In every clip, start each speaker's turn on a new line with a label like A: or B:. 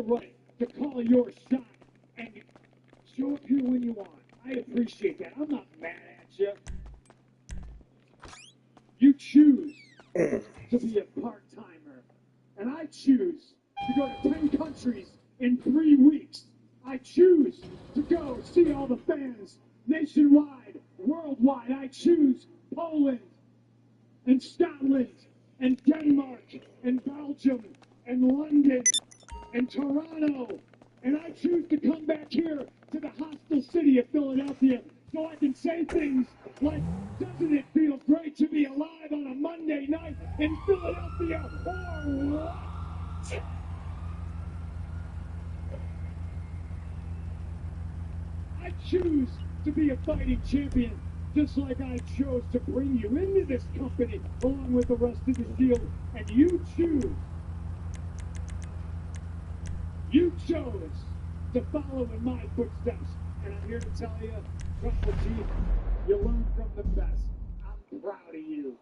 A: right to call your shot and show up here when you want. I appreciate that. I'm not mad at you. You choose to be a part-timer, and I choose to go to 10 countries in 3 weeks. I choose to go see all the fans nationwide, worldwide. I choose Poland and Scotland and Denmark and Belgium and London and Toronto. And I choose to come back here to the hostile city of Philadelphia so I can say things like, doesn't it feel great to be alive on a Monday night in Philadelphia, or what? I choose to be a fighting champion, just like I chose to bring you into this company along with the rest of the Shield, and you chose to follow in my footsteps. And I'm here to tell you, Tribal Chief, you learn from the best. I'm proud of you.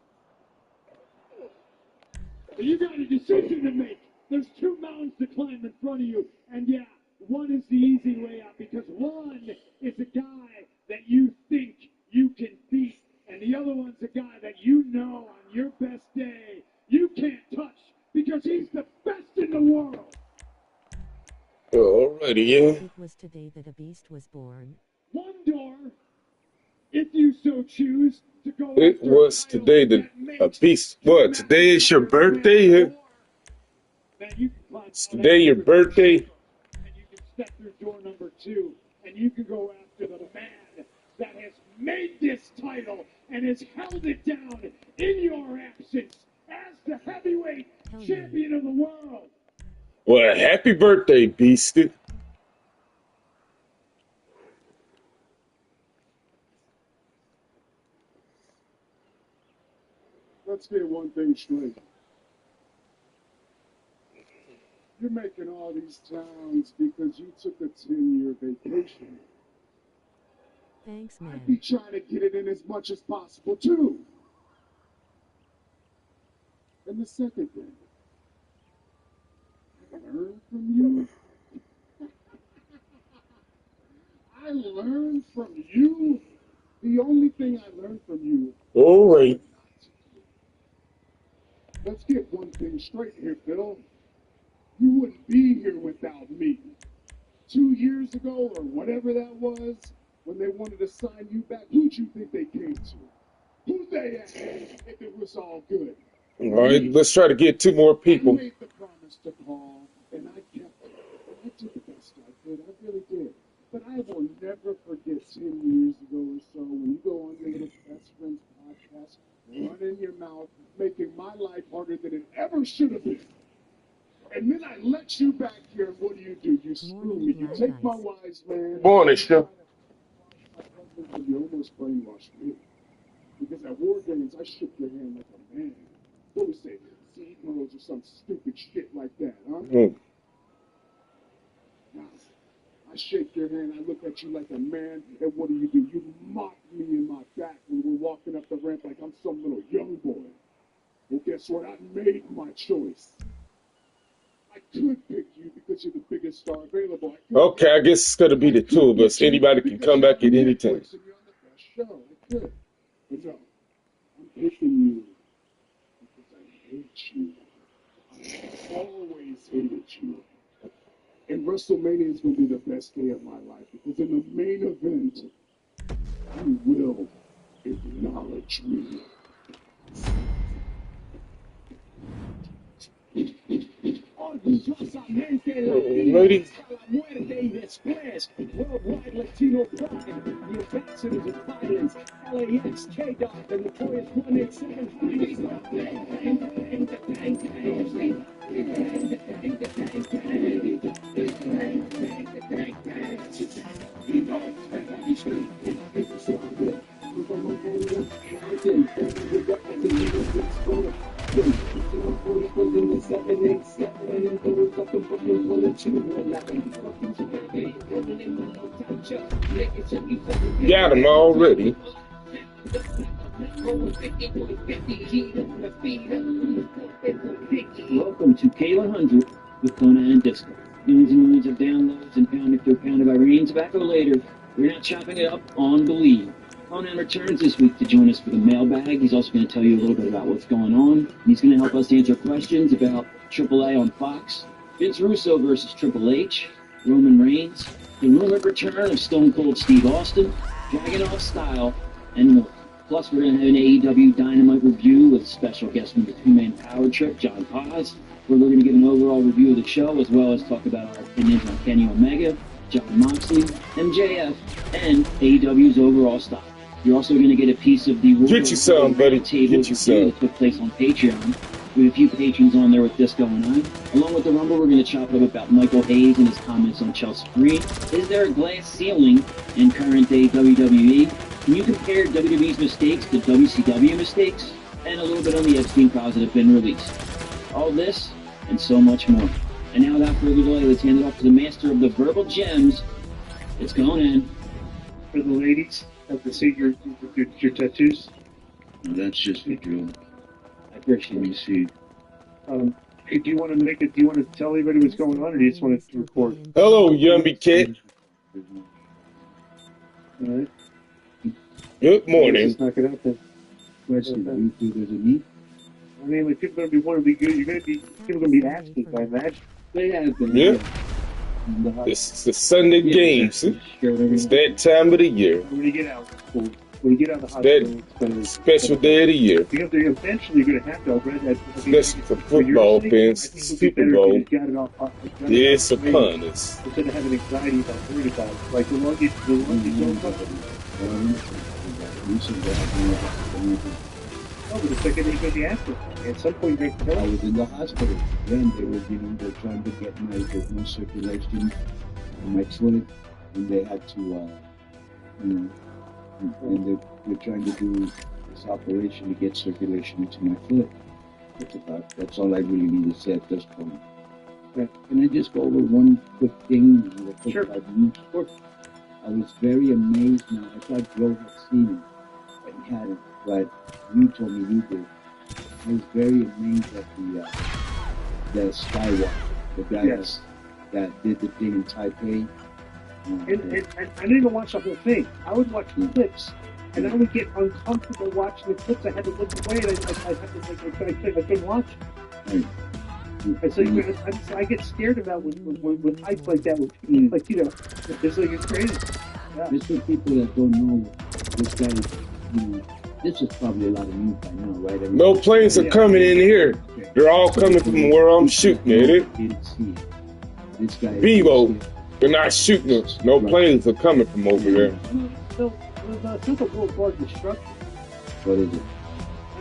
A: But you got a decision to make. There's 2 mountains to climb in front of you. And yeah, one is the easy way out, because one is a guy that you think you can beat, and the other one's a guy that you know on your best day you can't touch because he's the best in the world.
B: Alrighty, yeah.
C: It was today that a beast was born.
A: One door, if you so choose to go.
B: It was today that a beast. What? Today is your birthday? Yeah? It's today your birthday.
A: And you can step through door number 2, and you can go after the man that has made this title and has held it down in your absence as the heavyweight champion of the world.
B: Well, happy birthday, Beast.
D: Let's get one thing straight. You're making all these towns because you took a 10-year vacation.
C: Thanks, man.
D: I'd be trying to get it in as much as possible, too. And the second thing, I learned from you. I learned from you. The only thing I learned from you.
B: All right.
D: Let's get one thing straight here, Phil. You wouldn't be here without me. 2 years ago, or whatever that was, when they wanted to sign you back, who'd you think they came to? Who'd they ask if it was all good?
B: All right, let's try to get 2 more people.
D: I made the promise to Paul, and I kept it. And I did the best I could. I really did. But I will never forget 10 years ago or so when you go on your little best friend's podcast, running your mouth, making my life harder than it ever should have been. And then I let you back here, and what do? You screw me. You take my wise man.
B: Morning, Chef.
D: You almost brainwashed me. Because at War Games, I shook your hand like a man. What was it? Seed modes or some stupid shit like that, huh? Now, I shake your hand, I look at you like a man, and what do? You mock me in my back when we're walking up the ramp like I'm some little young boy. Well, guess what? I made my choice. I could pick you because you're the biggest star available.
B: Okay, I guess it's going to be the 2 of us. Anybody can come back at any time.
D: You're on the best show. I could. But no, I'm picking you because I hate you. I always hated you. And WrestleMania is going to be the best day of my life because in the main event, you will acknowledge me.
B: Ready?
A: Worldwide Latino pride, the ambassadors of violence, LAX, K-Dot, the notorious 187.
B: Got him already.
E: Welcome to K100 with Kona and Disco. Millions and millions of downloads and pound after pound of Iranian tobacco later. We're now chopping it up on Believe. Conan returns this week to join us for the mailbag. He's also going to tell you a little bit about what's going on. He's going to help us answer questions about AAA on Fox, Vince Russo versus Triple H, Roman Reigns, the rumored return of Stone Cold Steve Austin, Dragunov Style, and more. Plus, we're going to have an AEW Dynamite review with special guest from the two-man power trip, John Paz, where we're going to give an overall review of the show, as well as talk about our opinions on Kenny Omega, Jon Moxley, MJF, and AEW's overall style. You're also going to get a piece of the
B: Get you some, buddy. Get you some.
E: that took place on Patreon. We have a few patrons on there with this going on. Along with the Rumble, we're going to chop it up about Michael Hayes and his comments on Chelsea Green. Is there a glass ceiling in current day WWE? Can you compare WWE's mistakes to WCW mistakes? And a little bit on the Epstein files that have been released. All this and so much more. And now, without further delay, let's hand it off to the master of the verbal gems. It's going in.
F: For the ladies, have to see your tattoos.
E: No, that's just for Drew. I appreciate you see.
F: Hey, do you want to make it? Do you want to tell everybody what's going on, or do you just want to record?
B: Hello, Yummy Cat.
F: All right.
B: Good morning.
F: Let's knock it out then.
E: Question: do you think there's a need?
F: I mean, like people are going to want to be good. You're going to be people are going to be asking. I imagine.
E: They have been.
B: Yeah. It's the Sunday games. It's that time of the year.
F: When you get out, when you get out of the
B: That
F: hospital, it's gonna,
B: special day of the year.
F: you have to eventually you're going to have to.
B: Especially for football fans, Super Bowl. Yeah, it's upon us.
F: Instead of having anxiety about worried about it. Like the luggage don't cover it. No, but the second they're going to be asking. At some point, you're going to
G: I
F: tell
G: was in the hospital. Then they were, they're trying to get there's no circulation in my foot, and they had to, and they're trying to do this operation to get circulation into my foot. That's all I really need to say at this point.
F: Yeah.
G: Can I just go over one quick thing?
F: Sure.
G: I was very amazed now. I thought Joe had seen it, but he hadn't. But you told me you did. I was very amazed at the Skywalker, the guy
F: Yes.
G: that did the thing in Taipei.
F: And I didn't even watch the whole thing. I would watch clips, and I would get uncomfortable watching the clips. I had to look away, and I couldn't watch.
G: Right.
F: And so I get scared about with hype like that. With like it's like it's crazy. Yeah.
G: Just for people that don't know, this guy, this is probably a lot of news by now, right?
B: No planes are coming in here. They're all coming from where I'm shooting at it.
G: Didn't see it. This guy.
B: Vivo. They're not shooting us. No planes are coming from over there.
F: So it's not a world-large structure.
G: What is it?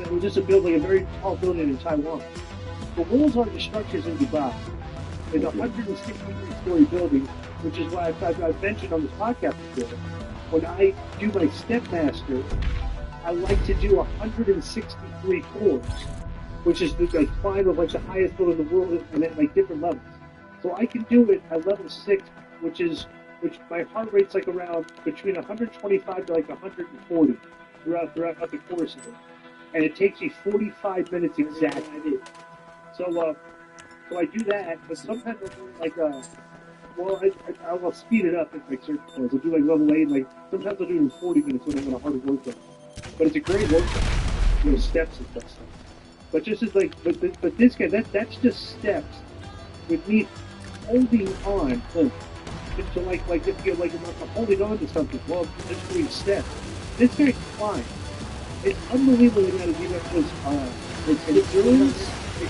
F: It was just a building, a very tall building in Taiwan. The world's largest structure is in Dubai. It's a 163-story building, which is why I've mentioned on this podcast before. When I do my Stepmaster, I like to do 163 floors, which is the climb of like the highest building in the world, and at like different levels. So I can do it at level 6, which my heart rate's like around between 125 to like 140 throughout the course of it, and it takes me 45 minutes exactly. So I do that, but sometimes I'll do like I'll speed it up at like certain points. I'll do like level 8, like sometimes I'll do it in 40 minutes when I'm in a harder workout. But it's a great workout, steps and stuff. But just as like, but this guy, that's just steps with me holding on. So like if you're like I'm holding on to something, well, just doing steps. This guy climbs. It's unbelievable the amount of was
G: It's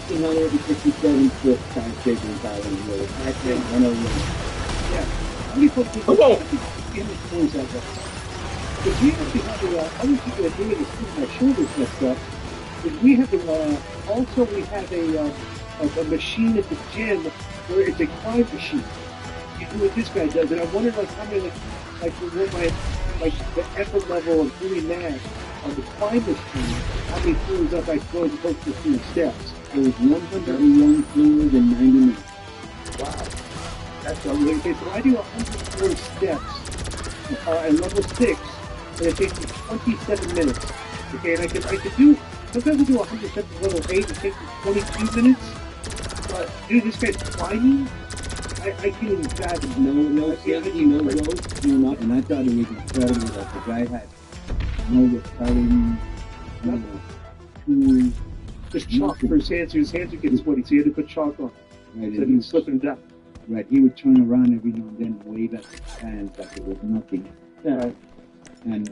G: doing 1,667 foot skyscraper in Thailand. I think one of them.
F: Yeah. How many folks do
B: Come on.
F: how many floors that way? Because we actually have to, other people that do it is keep my shoulders messed up. Because we have to, also we have a machine at the gym where it's a climb machine. You do what this guy does, and I wonder like how many like the effort level of doing that on the climb machine, how many floors up I go as opposed to 2 steps.
G: It was 101 floors in 90 minutes.
F: Wow. That's what I'm really saying. So I do 104 steps at level 6, and it takes me 27 minutes. Okay, and I could do, sometimes I do 100 steps at level 8, it takes me 22 minutes. But, dude, this guy's climbing. I I can't even fathom.
G: No safety, no rope, no nothing. And I thought it was incredible that the guy had no repelling, tools.
F: Just chalk for his hands, so his hands would get sweaty, so he had to put chalk on.
G: Right,
F: So he was slipping down.
G: right, he would turn around every now and then and wave at his hands like it was nothing.
F: Yeah.
G: And,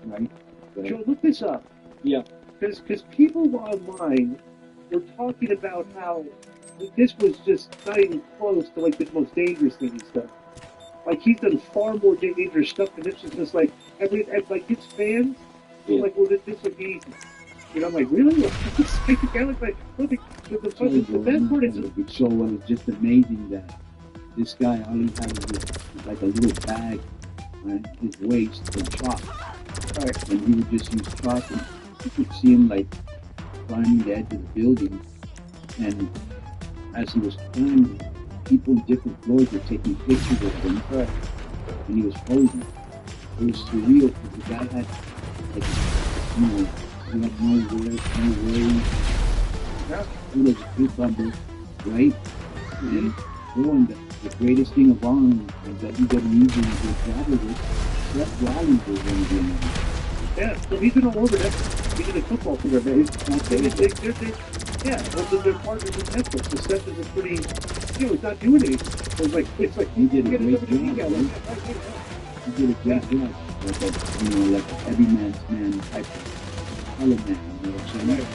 G: right? But,
F: Joe, look this up.
E: Yeah.
F: Because people online were talking about how this was just not even close to like the most dangerous thing he's done. Like he's done far more dangerous stuff than this. Is just like like his fans were like, well, this would be easy. You know, I'm like, really? The best part is
G: so it was just amazing that this guy, all he had was like a little bag on his waist and chalk.
F: right.
G: And he would just use chalk, and you could see him like climbing the edge of the building. And as he was climbing, people in different floors were taking pictures of him.
F: Right.
G: And he was posing. It was surreal because the guy had, like, you know, he had no words, no worries.
F: Yeah.
G: He was a cucumber, right? And throwing the greatest thing of all, and WWE was grabbing it. Seth Rollins was one of them.
F: Yeah, so he's been all over that. He did a football for their base. Yeah, well, they're partners with Netflix. So Seth is a pretty, you know, he's not doing anything. It's like
G: He did a
F: get
G: great
F: WWE guy.
G: job, He did a great job. Like a, you know, like an everyman's man type of color man, you know what I'm saying?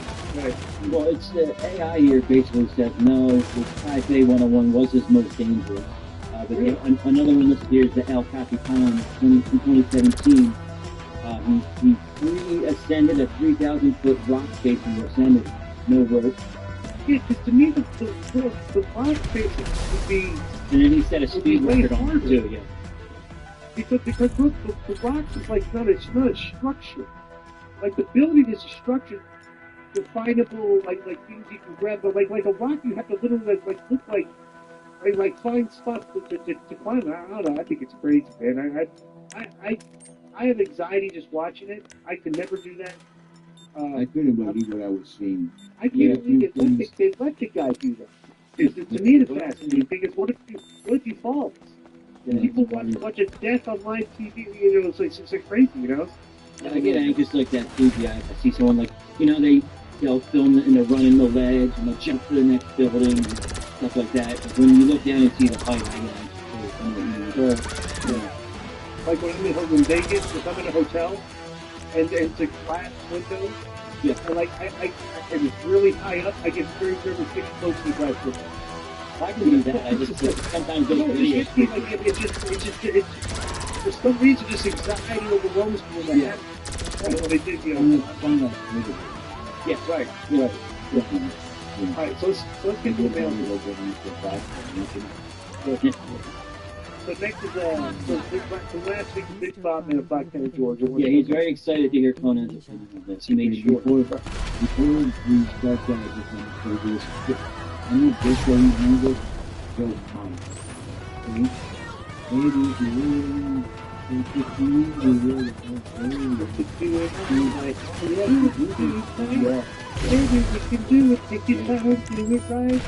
F: Right.
E: Well, it's the AI here basically says no, the Type A 101 was his most dangerous. But another one listed here is the El Capitan in 2017. He ascended a 3,000-foot rock face and ascended. No rope.
F: Yeah, because to me, the rock face would be.
E: And then he set a speed
F: way
E: record on it
F: harder.
E: too, yeah.
F: Because look, the rocks is like not a structure. Like the building is a structure, definable, like things you can grab. But like a rock, you have to literally like find spots to climb. I don't know. I think it's crazy, man. I have anxiety just watching it. I could never do that.
G: I couldn't believe what I was seeing.
F: I can't believe they let the guy do that. To me, the fascinating thing is what if he falls?
G: Yeah,
F: People watch a death on live TV. You know, it's like crazy. You know.
E: And I get anxious like that too. Yeah, I see someone like, you know, they'll film it and they're running the ledge and they'll jump to the next building and stuff like that. When you look down and see the height, I get anxious.
F: Yeah. Like when I'm in Vegas, if I'm in a hotel and it's a glass window,
E: Yeah.
F: and like and it's really high up, I get very nervous getting close to the glass window.
E: I can do that. I just sometimes those videos.
F: It's for some reason just anxiety overwhelms me when that happens. I don't know what they did, you know. Yeah, right.
E: Yeah.
F: All right, so let's get to the mail. So next is so last week's Big Bob and Black Penny Georgia.
E: Yeah, he's very excited to hear Conan's opinion on this. He made sure.
G: Before we start that, I just want to say this. I know this one, I know this goes on. Okay? Maybe if you really think it's you really
F: Yeah. Maybe we can do it. Take your time, do it right.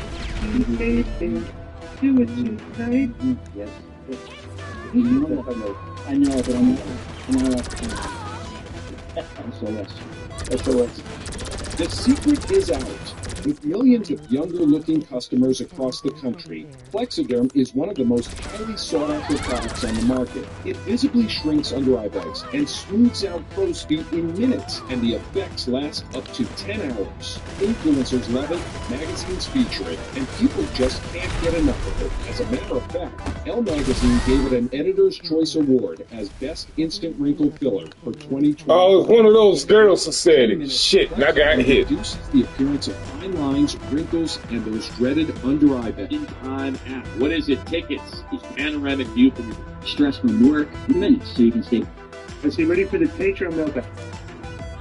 F: Do it tonight.
G: Yes.
E: I know, but I'm not
G: SOS.
H: The secret is out. With millions of younger-looking customers across the country, Plexiderm is one of the most highly sought-after products on the market. It visibly shrinks under eye bags and smooths out crow's feet in minutes, and the effects last up to 10 hours. Influencers love it, magazines feature it, and people just can't get enough of it. As a matter of fact, Elle magazine gave it an Editor's Choice Award as Best Instant Wrinkle Filler for 2020.
B: Oh, it's one of those girls who said it. Shit, and I got hit.
H: Reduces the appearance of fine lines, wrinkles, and those dreaded under-eye bags.
I: In-time app. What is it? Tickets. It's panoramic view from
E: stress from work in minutes, so you can stay.
F: Let's see, ready for the Patreon mailbag.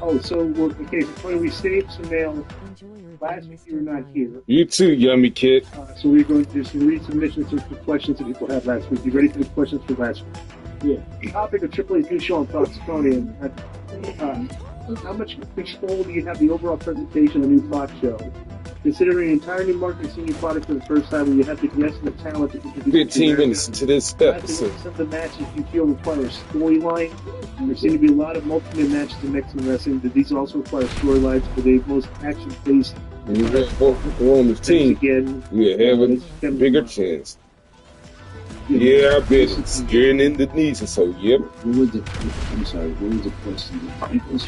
F: Oh, so okay, so Tony, we saved some mail. Last week you were not here.
B: You too, yummy kid.
F: So we're going to do some resubmissions of the questions that people had last week. You ready for the questions for last week?
E: Yeah.
F: The topic of AAA's new show on Fox, Tony, and how much control do you have the overall presentation of the new Fox show? Considering an entire new market seeing your product for the first time, where you have the guests and the talent to introduce
B: 15 minutes into this episode.
F: some of the matches you feel require a storyline. There seem to be a lot of multi-man matches in Mexican wrestling, but these also require storylines for the most action-based.
B: When you have on the team,
F: again,
B: you have a bigger chance. Yeah, I bet it's getting in the knees and so, yep.
G: What was the? I'm sorry. What was the question?
F: It's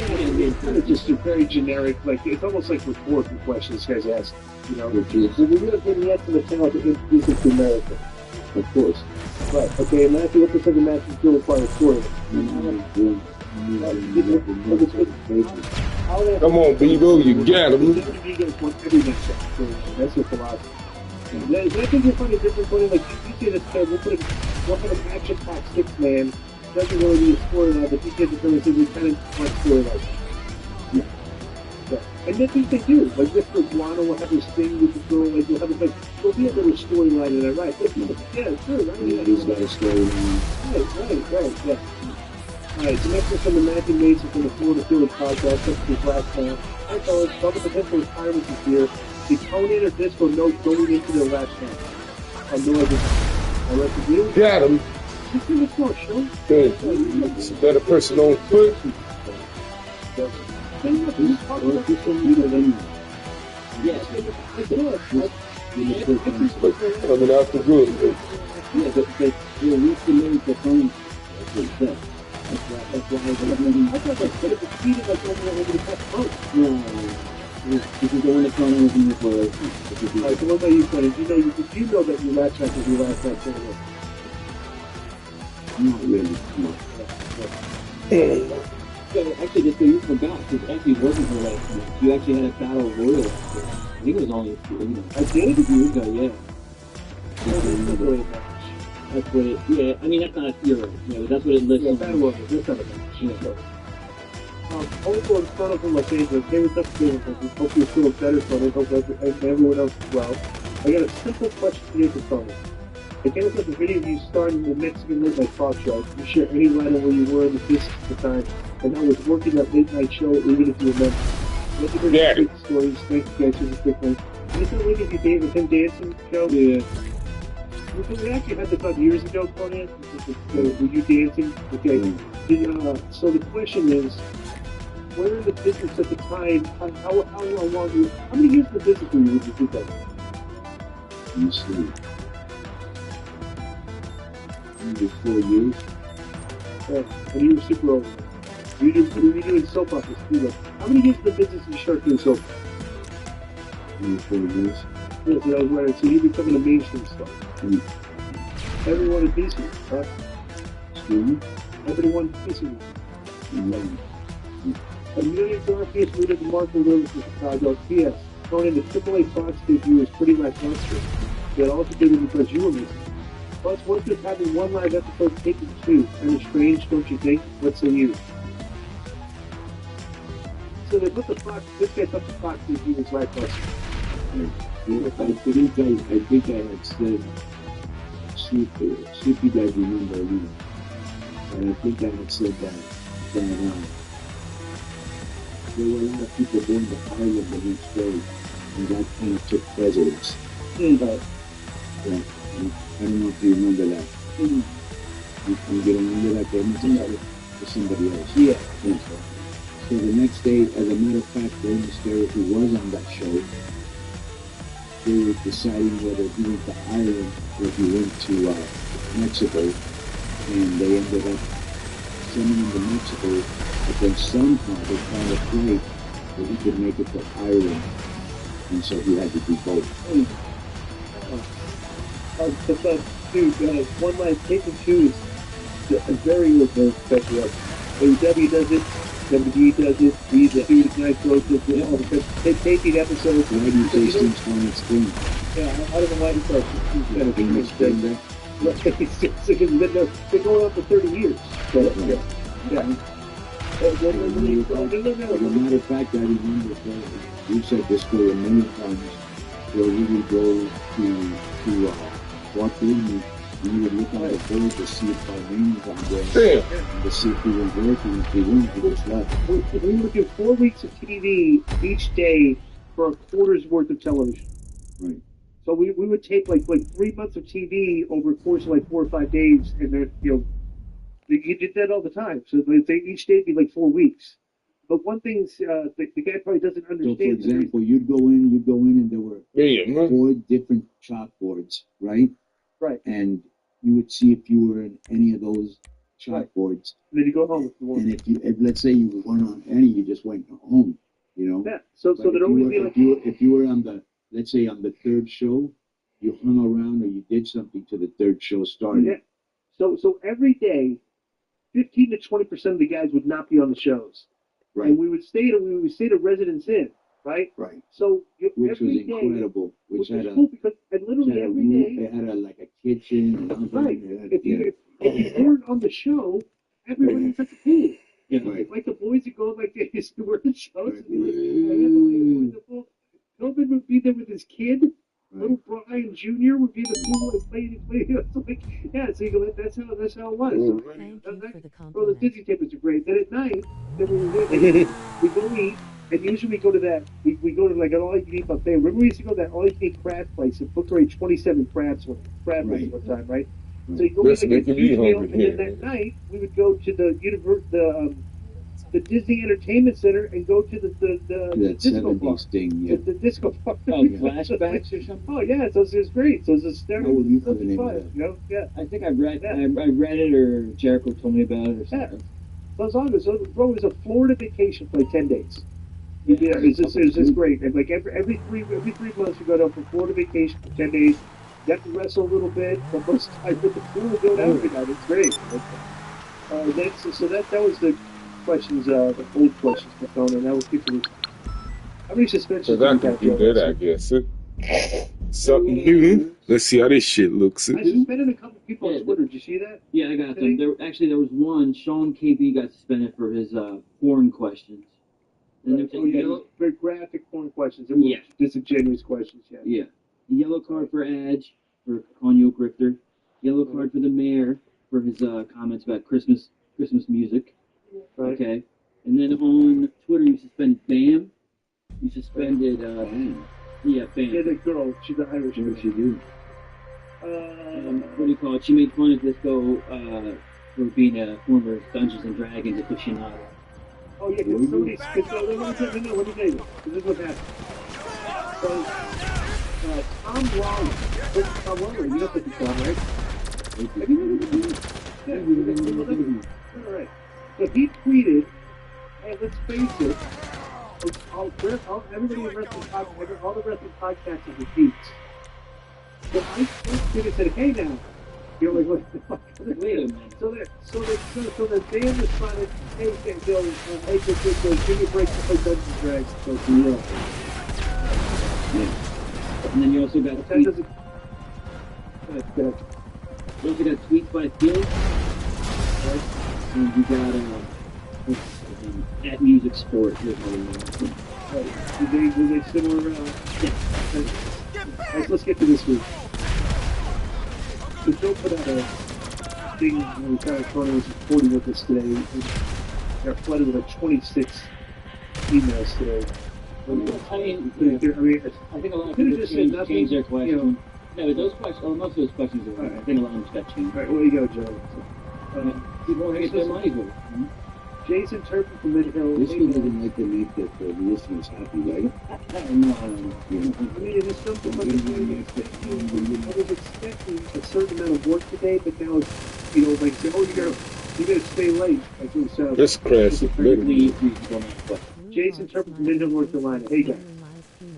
F: kind of just a very generic, like it's almost like rhetorical questions this guy's asking. You know, so we're really getting yet to the talent to introduce it to America.
G: Of course.
F: Right. Okay, and after what percent of matches still require a story?
B: Come on, Bebo, you got him.
F: That's your philosophy. I think you'll find a different point. Like you say that we'll put an action-packed six-man. Doesn't really need a storyline, but these guys are going to say we kind of want storyline. Yeah. And that's what they do. Like Mr. Guano will have his thing with the girl. Like you'll have it like there'll be a little storyline in there, right? Yeah, sure. Right?
G: Yeah, he's got a storyline.
F: Right. Yeah. All right. So next is from the Matthew Mason from the Florida Philly podcast. That's his last time. Hi, fellas. Double potential retirement this year. The Conan or Disco note going into their last match. No, I didn't. I let you do.
B: Got him.
F: Just give us more, sure.
B: Good. It's a better person on foot. Coming out the good.
G: Yeah, but you'll reach the limit of Conan. That's why
F: I thought that it was cheated like over the past month.
G: No. This is the one that Conan was in here for.
F: Alright, so what about you, Conan? You know that your last match was your last match anyway.
G: Not really, no. So actually, just so you forgot, it actually wasn't her last match. You actually had a battle royal after. I think it was only
F: I did?
G: a few years ago, yeah. That's what it, yeah, I mean, that's not a hero. Yeah, but that's what it lists.
F: Yeah, battle royal. That's not a match. Yeah. Also in front of Los Angeles, they were such good. Hope you're feeling better, Conan. Hope everyone else as well. I got a simple question for you, Conan. I came across a video of you starting the Mexican Late Night Talk Show. Can you share any light on where you were in the business at the time and how it was working that late night show, even if you remember? Let's hear
B: Yeah.
F: quick stories. Thank you guys just a quick one. Is this a link of you date with him dancing show?
G: Yeah.
F: We actually had this up years ago, Conan. Were you dancing? Okay. So the question is, where in the business at the time? How many years in the business were you when you did that?
G: You see. Maybe 4 years.
F: Yeah, and you were super old. You were doing soap operas too. How many years in the business did you start doing soap operas?
G: Maybe 4 years.
F: Yeah, so that was right. So you're becoming a mainstream star. Everyone is decent, huh?
G: Excuse me?
F: Everyone is decent. Amelia Garfield moved to Marshall Rivers in Chicago. P.S. Conan, the AAA Fox debut was pretty lackluster. It also did it because you were missing. Plus, what's just having one live episode taken two? Kind of strange, don't you think? What say you? So they put the Fox, this guy thought the Fox debut was lackluster.
G: I think I had said, see if you guys remember, and I think I had said that there were a lot of people going to Ireland the next day, and that kind of took precedence.
F: But,
G: yeah, I don't know if you remember that. You remember that they must have had it for somebody else.
F: Yeah.
G: So the next day, as a matter of fact, Rey Mysterio, who was on that show, they were deciding whether he went to Ireland or he went to Mexico, and they ended up sending him to Mexico, but then somehow they found a flight that he could make it to Ireland, and so he had to do both.
F: Dude, one line taken two is a very special. AEW does it, WWE does it, WWE Nitro does it. They taking episodes.
G: Why do you say things on its screen?
F: Yeah, I don't know why he starts. He's kind of being explained. They're going on for 30 years. Yeah.
G: As a matter of fact, I remember you said this story many times, where we would go to walk through and you would look on the board to see if our name was on there, and to see if we were working. If we weren't, we just left.
F: We would do 4 weeks of TV each day for a quarter's worth of television.
G: Right.
F: So we would tape like 3 months of TV over a course of like 4 or 5 days, and then you did that all the time. So each day would be like 4 weeks. But one thing the guy probably doesn't
G: So,
F: understand.
G: for example, you'd go in, and there were
B: Yeah, man.
G: 4 different chalkboards, right?
F: Right.
G: And you would see if you were in any of those chalkboards.
F: And then you go home if you want.
G: And if let's say you weren't on any, you just went home, you know?
F: Yeah. So
G: But
F: there'd always be like.
G: if you were on the, let's say on the 3rd show, you hung around or you did something to the 3rd show started.
F: Yeah. So every day, 15 to 20% of the guys would not be on the shows.
G: Right.
F: And we would stay at a Residence Inn, right?
G: Right.
F: So
G: Which
F: every
G: was
F: day,
G: incredible. Which
F: was
G: had
F: cool because literally
G: a
F: every
G: room,
F: day.
G: it had like a kitchen and all that.
F: Right.
G: It had-
F: If you weren't on the show, everybody was at the pool.
E: Yeah.
G: Right.
F: Like the boys would go like they used to work the shows. And be like, I had to the pool. Tobin would be there with his kid. Little Brian Jr. would be in the pool and play. It's like, yeah, so you go, that's how it was. So,
C: Thank you for the
F: well, the
C: compliment.
F: Disney tapers are great. Then at night, we go eat, and usually we go to that. We go to like an all-you-can-eat buffet. Remember we used to go to that all-you-can-eat crab place and book rate 27 crabs one time, right? So you go
B: That's
F: eat like a
B: making me
F: huge meal,
B: hungry
F: and then
B: here.
F: that night we would go to the Disney Entertainment Center and go to the
G: That
F: disco bar.
G: 70s thing, yeah.
F: The disco bar.
E: Oh, flashbacks or something?
F: Oh yeah, so it was great. So it was a
G: How would you put the
F: stereo.
G: name of
F: Fun,
G: that?
F: you know, yeah.
E: I think I read
F: Yeah.
E: I read it or Jericho told me about it or
F: Yeah.
E: something.
F: So as long as bro, it was a Florida vacation for like 10 days. Yeah, it's just great. And like every 3 months we go down for Florida vacation for 10 days. Got to wrestle a little bit, but most I put the pool and go down every night. It's great. That was the questions, the old questions for Conan. Now we'll keep it. How many suspensions
B: So
F: do you
B: that
F: got,
B: could be
F: Joe?
B: good, I guess. Something new. Let's see how this shit looks.
F: I suspended a couple people on Twitter. Did you see that?
E: Yeah, I got them. There was one. Sean KB got suspended for his porn questions. And
F: Right.
E: there-
F: Oh, yeah,
E: yellow,
F: very graphic porn questions. It was
E: Yeah.
F: disingenuous questions. Yeah.
E: yeah. Yellow card for Edge for calling you a grifter. Yellow card for the mayor for his comments about Christmas music.
F: Right.
E: Okay. And then on Twitter you suspended Bam. You suspended
G: Bam.
E: Yeah, Bam.
F: Yeah, the girl. She's an Irish
G: What
F: girl.
G: did she do?
E: What do you call it? She made fun of Disco for being a former Dungeons and Dragons aficionado.
F: Oh yeah, because somebody's. Let me tell you. This is what happened. So, Tom Waller, you know what he's on, right? Have you heard of him? Yeah. All right. So he tweeted, "Hey, let's face it, everybody in wrestling podcast, all the wrestling podcasts are repeats." So I tweeted said, "Hey now." You're like, what the fuck?
E: Wait a minute.
F: So the band was trying to, hey, Bill, give me a break to play Dungeons and Dragons. So for real.
E: Yeah. And then you also got
F: That
E: tweets.
F: doesn't.
E: You also got tweets by Phil. Right? And you got what's his name? At Music Sport. Here's how we know.
F: Were they similar? Let's get to this week. So Joe put out a thing when kind of Tony was recording with us today. And they're flooded with like 26 emails today.
E: I mean, I think a lot of
F: Could've
E: people
F: just said nothing,
E: change their
F: you
E: question.
F: know.
E: No, but those questions, most of those questions are right. I think a lot of them got changed.
F: All right, where you go, Joe?
E: People want to get their money's worth.
F: Jason Turpin from Mid Hill.
G: This one doesn't like to make the listeners happy, right?
E: No,
F: I mean, it is something like I was expecting a certain amount of work today, but now it's, like, say, oh, you gotta stay late. Like it was,
B: Let's crash it.
E: please don't ask questions.
F: Jason Turpin from Minden, North Carolina. Hey, guys.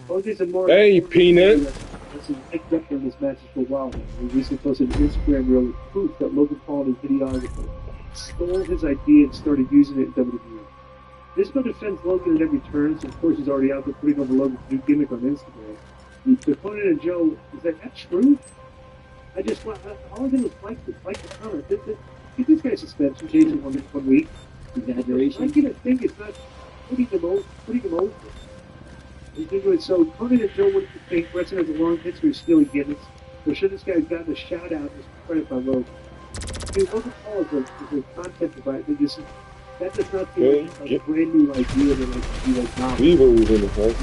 F: OJ Zamora.
B: Hey, Peanut.
F: This is picked up on this match for a while now. He recently posted an Instagram reel with proof that Logan Paul and his videographer stole his idea and started using it in WWE. Disco defends Logan at every turn, so of course he's already out there putting over Logan's new gimmick on Instagram. So Conan and Joe, is that true? All I did was like the comment. Give this guy suspension, Jason, one week.
E: Exaggeration.
F: I get to think it's not putting him over. So Conan and Joe, what do you think? Wrestling has a long history of stealing gimmicks. So should this guy have gotten a shout out as credit by Logan? Dude, Logan Paul is a content provider. That does not seem like a brand new idea that like you like now.
B: Vivo was in the house.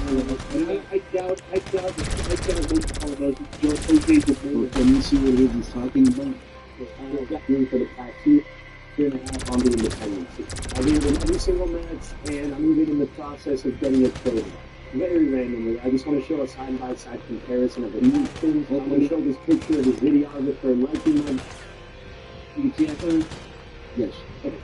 F: I doubt most people knows Jose DeMora.
G: Can you see what it is he's talking about?
J: I've got doing for the past year and a half on the independency. I've been in every single match, and I'm even in the process of getting it traded. Very randomly. I just want to show a side-by-side comparison of the new things. I'm going to show this picture of his videographer liking them. You can see that there?
G: Yes.
J: Okay.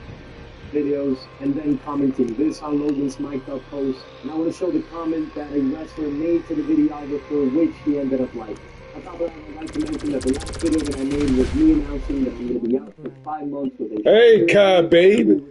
J: Videos, and then commenting this on Logan's mic'd up post. And I want to show the comment that a wrestler made to the videographer, which he ended up liking. On top of that, I'd like to mention that the last video that I made was me announcing that I'm going to be out for 5 months with a
B: Hey, Kai, baby.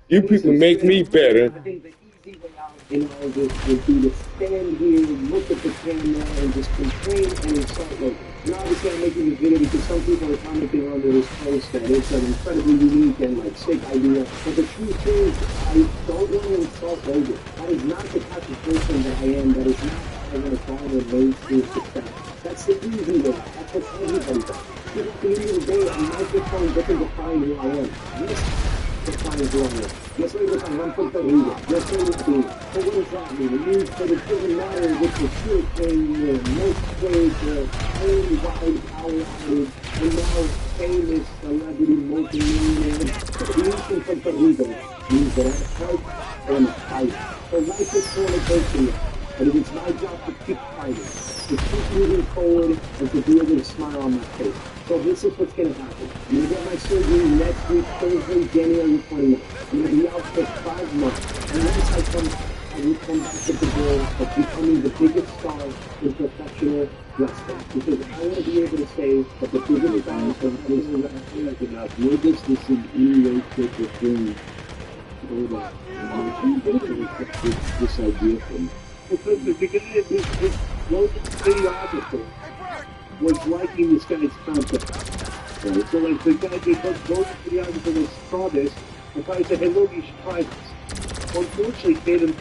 B: You people make me better.
J: I think the easy way out in all this would be to stand here, look at the camera, and just complain and insult Logan. And obviously I'm making this video because some people are commenting under this post that it's an incredibly unique and like sick idea. But the truth is, I don't want to insult Logan. That is not the type of person that I am. That is not how I want to follow and raise his success. That's the easy way. That's what everybody does. Because at the end of the day, a microphone doesn't define who I am. Yes, defines who I am. Yes, we look on one foot the leader. Yes, we look the. So what does that mean? It means that it doesn't matter if the short thing, most played, only wide power outage, and now famous celebrity multi-millionaire. The ancient Puerto Rico means that I'm a fight or I'm a fighter. So life is fornication. But it is my job to keep fighting, to keep moving forward, and to be able to smile on my face. So this is what's going to happen. I'm going to get my surgery next week, Thursday, January 29th. I'm going to be out for 5 months. And once I will come back with the goal of becoming the biggest star in professional wrestling. Because I want to be able to say that the biggest star in professional wrestling is enough.
G: Where does this in any way take the thing? This idea from?
F: Because the beginning of this local videographer was liking this guy's concept. Right? So like the guy, because local videographer saw this, and probably said, hey Logan, you should try this. Unfortunately, made him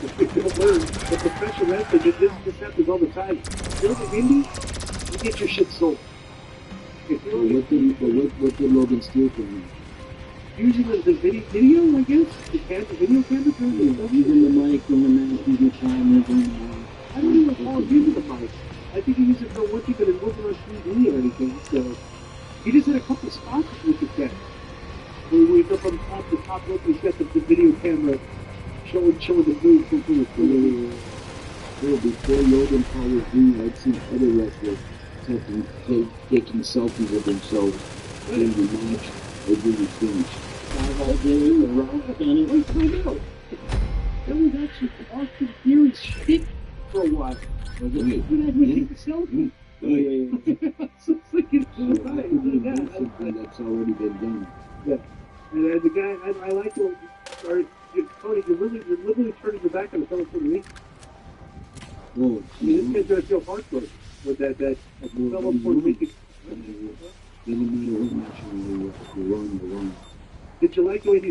F: learn that professional wrestling, this happens all the time. You're an indie, you get your shit sold. If you're
G: What did Logan steal from you?
F: using the video, I guess, the video camera,
G: Using the mic and the mask, using the camera,
F: I don't even recall using the mic. I think he used it for one thing, but it wasn't on TV or anything. So he just had a couple spots with the camera. We wake up on the top rope, he's got the video camera showing the move from the
G: before Logan Paul was doing, I'd seen other wrestlers taking selfies of themselves during the match or during the finish.
F: Wait, time out. That was actually Austin Theory's shtick for a while.
G: Was it?
F: You had me take the selfie. So it's like it's
G: something that's already been done.
F: Yeah. And the guy, I like to start. Tony, you're literally turning your back on the fellow Puerto Rican.
G: Oh,
F: I mean, this guy's gonna feel hardcore with that fellow Puerto Rican.
G: Doesn't matter what match you're wrong.
F: Did you like the way he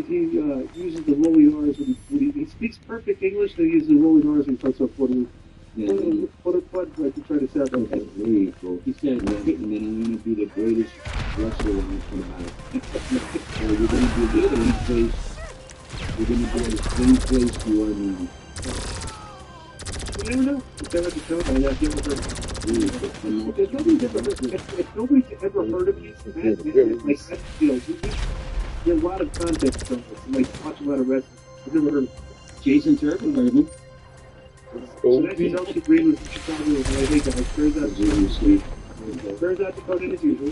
F: uses the rolling R's when he speaks perfect English, and he uses the rolling R's when he talks about Puerto Rico?
G: Yeah,
F: What to try to sound like that.
G: there you go. He said that, and then I'm going to be the greatest wrestler when I come out. So you're going to be the same place. You're going to be in the same place you are now.
F: You never know. If they're at the show, I've never heard of it. If nobody's ever heard of you, like that, you get a lot of context from this. Like, watch a lot of wrestling. I've never heard of it.
G: Jason Turpin, heard of him?
F: So next is Elsie Green with Chicago. Hey guys, turns out to come in as usual.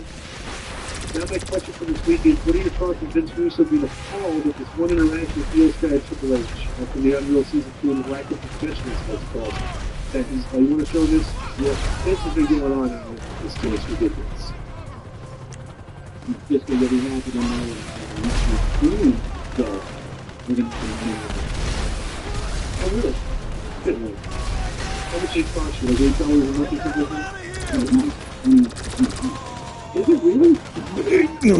F: Now my question for this week is, what are your thoughts on Vince Russo being appalled at this one interaction with Heel Sky Triple H after the Unreal Season 2 and the lack of professionalism that's called? That is, you want to show this? Yeah, this has been going on now. This is ridiculous.
G: Just because it happened in my so we're going to
F: Oh, really? How much it cost you? Like $8 a month or something like that? Is it really?
B: No,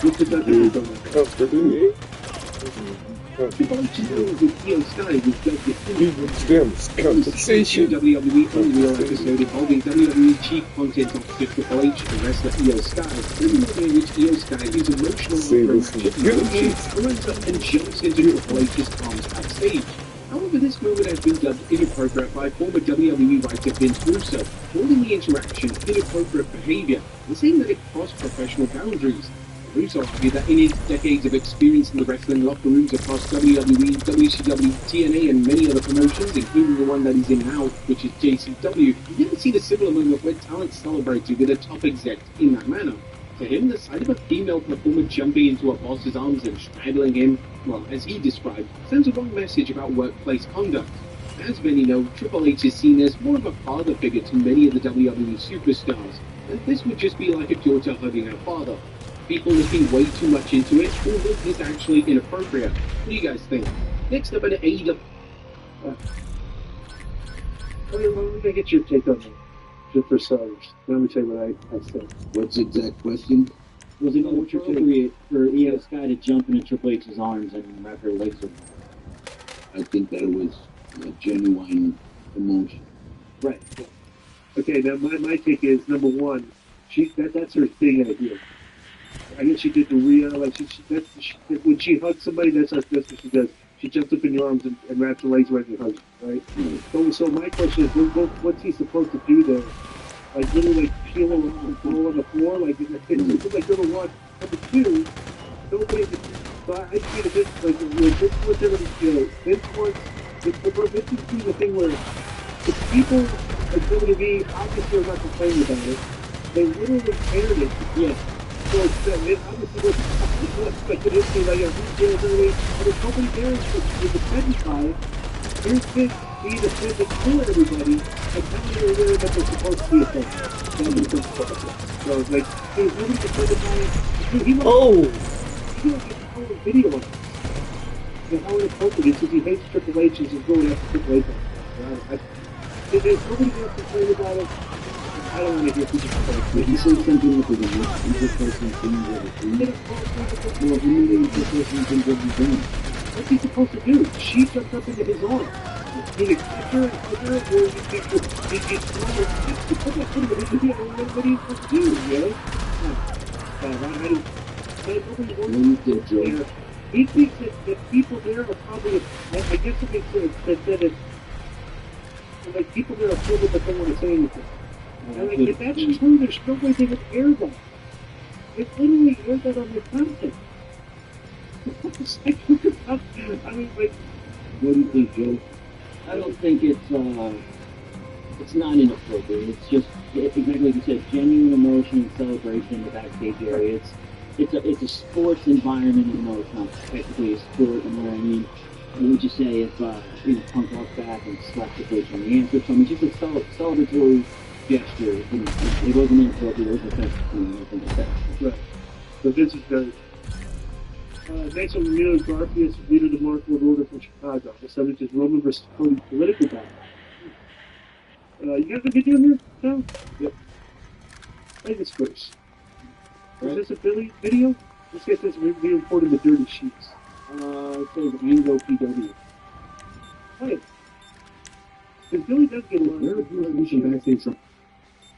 F: What's it that
J: Triple H's dealing with Io Sky was just
B: Stems compensation.
J: WWE Unreal episode involving WWE Chief Content Officer Triple H and wrestler Io Sky, in which Io Sky, whose emotional runs up and jumps into Triple H's arms backstage. However, this moment has been dubbed inappropriate by former WWE writer Vince Russo, calling the interaction inappropriate behavior and saying that it crossed professional boundaries. Russo argued that in his decades of experience in the wrestling locker rooms across WWE, WCW, TNA, and many other promotions, including the one that he's in now, which is JCW, he's never seen a similar moment where talent celebrated with a top exec in that manner. To him, the sight of a female performer jumping into a boss's arms and straddling him, well, as he described, sends a wrong message about workplace conduct. As many know, Triple H is seen as more of a father figure to many of the WWE superstars, and this would just be like a daughter hugging her father. People looking way too much into it, or look is actually inappropriate. What do you guys think? Next up, an AEW.
F: Let me get your take on that. Just for starters. Let me tell you what I said.
G: What's the exact question?
E: Was it appropriate for Io Sky to jump into Triple H's arms and wrap her legs around?
G: I think that it was a genuine emotion.
F: Right. Okay, now my take is, number one, that's her thing idea. I guess she did the Rhea, like when she hugs somebody, that's what she does. She jumps up in your arms and wraps her legs around your hug, right? So my question is, what's he supposed to do there? Like literally like peel around and fall on the floor? Like it's like number one. Number two, nobody. So I see this like this was everybody. This is the thing where the people at WWE obviously are not complaining about it. They literally aired it. Yes. So it obviously was like it is like a retail early, and there's nobody there with the defense side. Here's this be the defense to kill everybody and tell you really that they're supposed to be a thing. So like there's nobody defended by it. He was a video on it. And how inappropriate it is because he hates Triple H and he's going after Triple H. There's nobody there to complain about it. I don't want to hear people complain.
G: He said something with the interpersonal things that are true. Well, how many interpersonal things have you done?
F: What's he supposed to do? She jumped up into his arms. Did he catch her and hug her, or did he throw her? What are you supposed to do, you know? Nobody wants to. He thinks that people there are probably, I guess it makes sense that it's, like, people there are filled but don't want to say anything. And like, if that's true, there's no way they would air that. They literally air that on their content. I mean, like,
G: what do you think, Joe?
E: I don't think it's not inappropriate. It's just exactly like you said, genuine emotion and celebration in the backstage area. It's a sports environment, even though it's not technically a sport. You know what I mean? What would you say if Punk walked back and slapped the bitch on the answer? So I mean, just a celebratory gesture. You know, it wasn't inappropriate. It was offensive. Nothing like that.
F: Right. So this is the next on Neil Garfield, leader of the Mark World Order from Chicago. The subject is Roman versus Cody political battle. You got the video here, Tom? Yep. Play this first. Is this a Billy video? Let's get this video reported in the Dirty Sheets.
E: It says Ango PW.
F: Hey. Because Billy does get a lot of
G: information backstage from.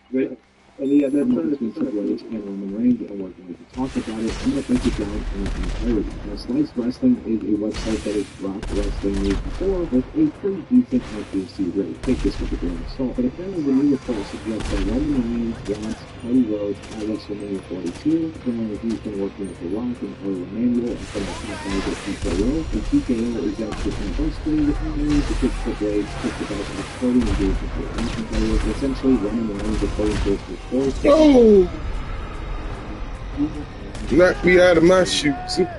F: Right? And yeah, that's
G: between Triple H and Roman Reigns, and we're going to talk about it. I'm going to break it down in entirety. Now, Slice Wrestling is a website that has rocked wrestling news before with a pretty decent accuracy rate. Take this with a grain of salt. But apparently, the new report suggests that Roman Reigns wants Cody Rhodes at WrestleMania 42. Apparently, he's been working with The Rock and Earl Emanuel and some of the top guys at TKO. And TKO is actually kind of busting the company to kick Triple H, kick the guys with Cody, and do it for the players. Essentially, Roman Reigns is going to
B: Oh! Knocked me out of my shoes.
G: And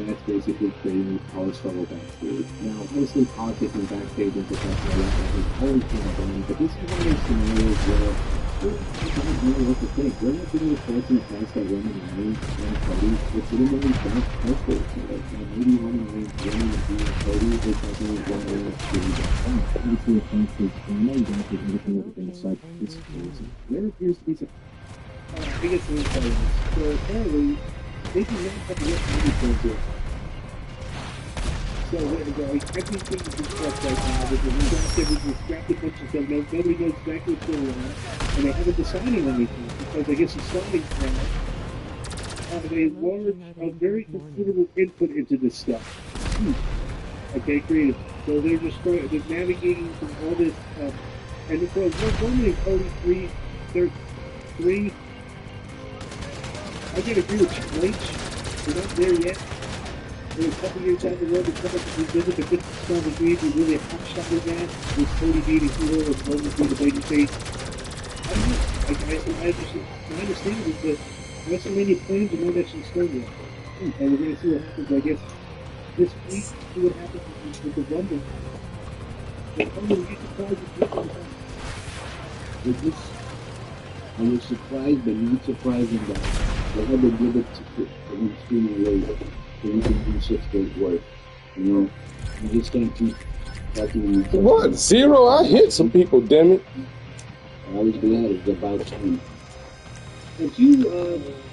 G: that's basically creating power struggle backstage. Now, obviously, politics and backstage and professional wrestling has always been a thing, but this is one of those scenarios where we don't know what to think. We're not being reports in the past that Roman Reigns and Cody legitimately got hustle each other. Now, maybe Roman Reigns winning and being Cody is something that one way to do that. Obviously, it comes to drama, you don't think anything of the thing aside from this crazy. There appears to be some
F: biggest insight. So apparently, they do not have enough money for this. So everything's discussed right now. There's drafted bunch of stuff. Nobody knows exactly what's going on, and they haven't decided anything because I guess the starting now have a very considerable input into this stuff. Okay, creative. So they're navigating through all this stuff, and it goes normally Cody 3. I can agree with Triple H. We're not there yet. In a couple years down the road, to come up to revisit the 50 degrees, we really a hot shot with that. With Cody being a hero and Roman being the baby face. I don't know. I understand it, but WrestleMania plans are not actually started yet. And we're going to see what happens, I guess, this week. See what happens with the Rumble. But I'm going to be surprised if people
G: I was surprised, but not surprising that they had to give it to him sooner or later. So he can do such great work. You know, you just can't keep talking.
B: What? 0? I hit some people, damn it.
G: I was glad it was about time.
E: Have you, I